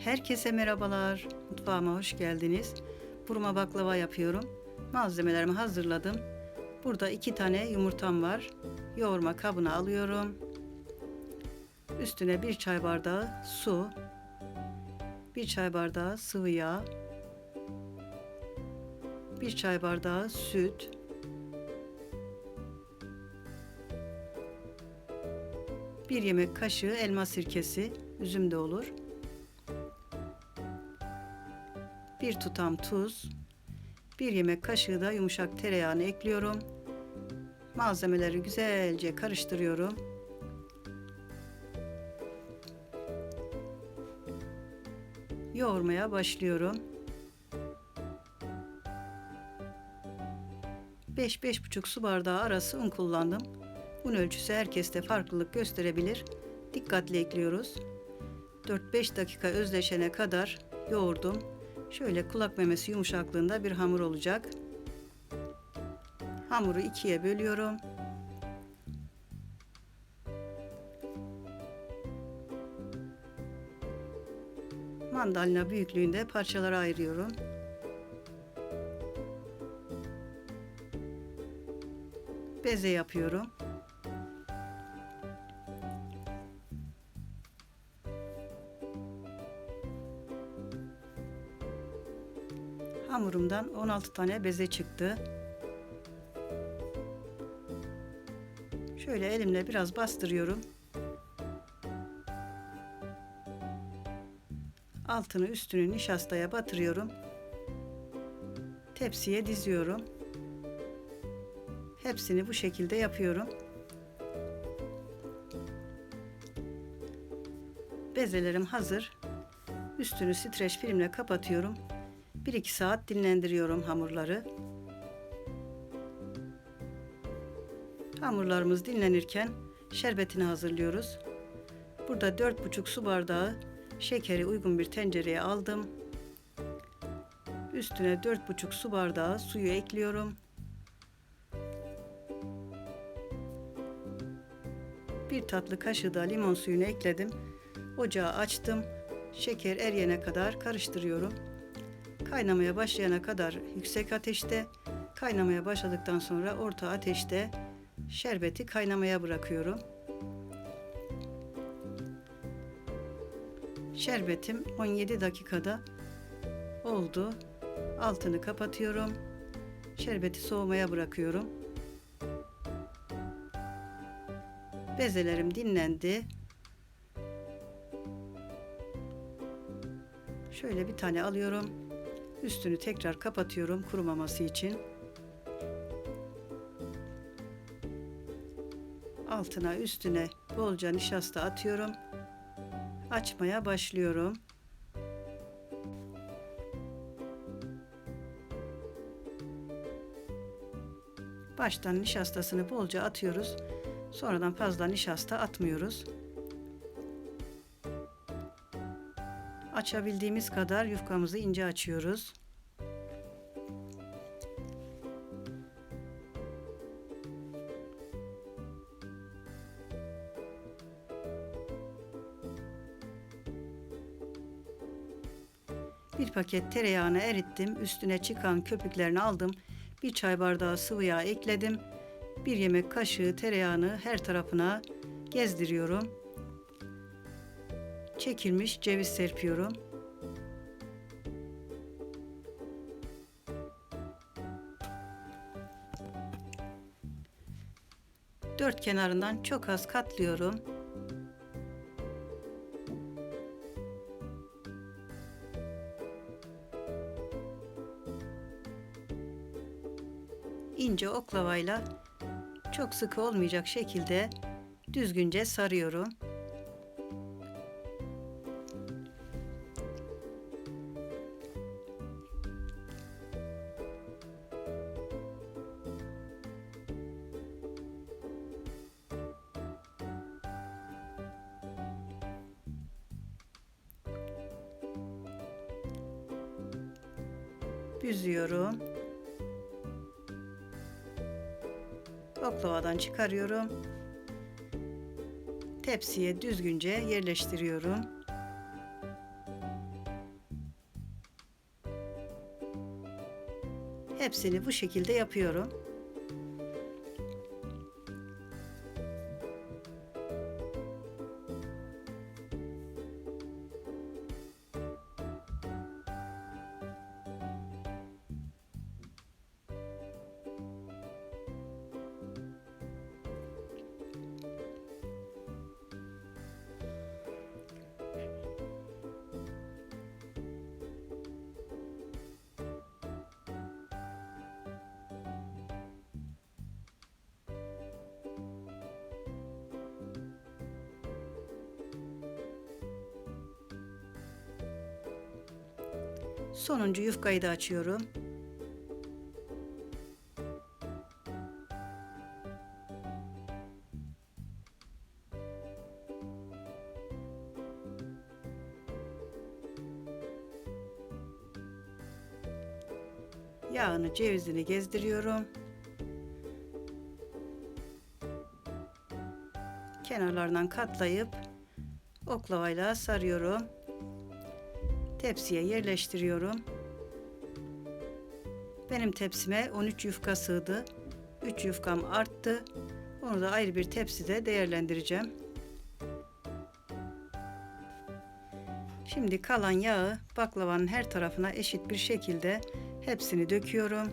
Herkese merhabalar. Mutfağıma hoş geldiniz. Burma baklava yapıyorum. Malzemelerimi hazırladım. Burada 2 tane yumurtam var. Yoğurma kabına alıyorum. Üstüne 1 çay bardağı su, 1 çay bardağı sıvı yağ, 1 çay bardağı süt, 1 yemek kaşığı elma sirkesi, üzüm de olur. 1 tutam tuz, 1 yemek kaşığı da yumuşak tereyağını ekliyorum. Malzemeleri güzelce karıştırıyorum. Yoğurmaya başlıyorum. 5-5,5 su bardağı arası un kullandım. Un ölçüsü herkeste farklılık gösterebilir. Dikkatli ekliyoruz. 4-5 dakika özleşene kadar yoğurdum. Şöyle kulak memesi yumuşaklığında bir hamur olacak. Hamuru ikiye bölüyorum. Mandalina büyüklüğünde parçalara ayırıyorum. Beze yapıyorum. Hamurumdan 16 tane beze çıktı. Şöyle elimle biraz bastırıyorum. Altını üstünü nişastaya batırıyorum. Tepsiye diziyorum. Hepsini bu şekilde yapıyorum. Bezelerim hazır. Üstünü streç filmle kapatıyorum. 1-2 saat dinlendiriyorum hamurları. Hamurlarımız dinlenirken şerbetini hazırlıyoruz. Burada 4,5 su bardağı şekeri uygun bir tencereye aldım. Üstüne 4,5 su bardağı suyu ekliyorum. 1 tatlı kaşığı da limon suyunu ekledim. Ocağı açtım. Şeker eriyene kadar karıştırıyorum. Kaynamaya başlayana kadar yüksek ateşte, kaynamaya başladıktan sonra orta ateşte şerbeti kaynamaya bırakıyorum. Şerbetim 17 dakikada oldu. Altını kapatıyorum. Şerbeti soğumaya bırakıyorum. Bezelerim dinlendi. Şöyle bir tane alıyorum. Üstünü tekrar kapatıyorum kurumaması için. Altına üstüne bolca nişasta atıyorum. Açmaya başlıyorum. Baştan nişastasını bolca atıyoruz. Sonradan fazla nişasta atmıyoruz. Açabildiğimiz kadar yufkamızı ince açıyoruz. Bir paket tereyağını erittim. Üstüne çıkan köpüklerini aldım. 1 çay bardağı sıvı yağ ekledim. 1 yemek kaşığı tereyağını her tarafına gezdiriyorum. Çekilmiş ceviz serpiyorum. Dört kenarından çok az katlıyorum. İnce oklavayla çok sıkı olmayacak şekilde düzgünce sarıyorum. Büzüyorum. Oklavadan çıkarıyorum. Tepsiye düzgünce yerleştiriyorum. Hepsini bu şekilde yapıyorum. Sonuncu yufkayı da açıyorum. Yağını, cevizini gezdiriyorum. Kenarlarından katlayıp oklavayla sarıyorum. Tepsiye yerleştiriyorum. Benim tepsime 13 yufka sığdı. 3 yufkam arttı. Onu da ayrı bir tepside değerlendireceğim. Şimdi kalan yağı baklavanın her tarafına eşit bir şekilde hepsini döküyorum.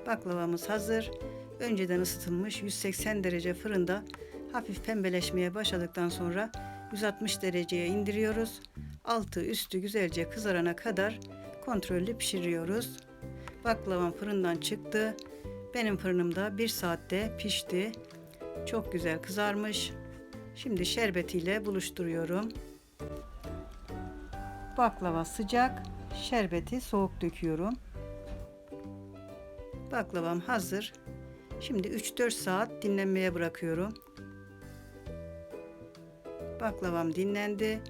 Baklavamız hazır. Önceden ısıtılmış 180 derece fırında hafif pembeleşmeye başladıktan sonra 160 dereceye indiriyoruz. Altı üstü güzelce kızarana kadar kontrollü pişiriyoruz. Baklavam fırından çıktı. Benim fırınımda 1 saatte pişti. Çok güzel kızarmış. Şimdi şerbetiyle buluşturuyorum. Baklava sıcak, şerbeti soğuk döküyorum. Baklavam hazır. Şimdi 3-4 saat dinlenmeye bırakıyorum. Baklavam dinlendi.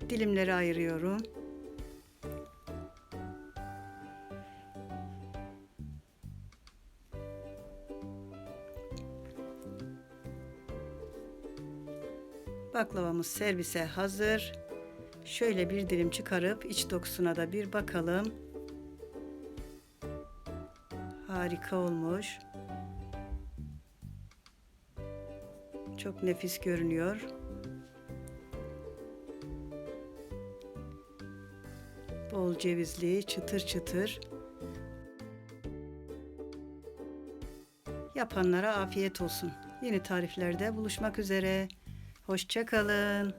Dilimlere ayırıyorum. Baklavamız servise hazır. Şöyle bir dilim çıkarıp iç dokusuna da bir bakalım. Harika olmuş. Çok nefis görünüyor. Bol cevizli, çıtır çıtır. Yapanlara afiyet olsun. Yeni tariflerde buluşmak üzere. Hoşça kalın.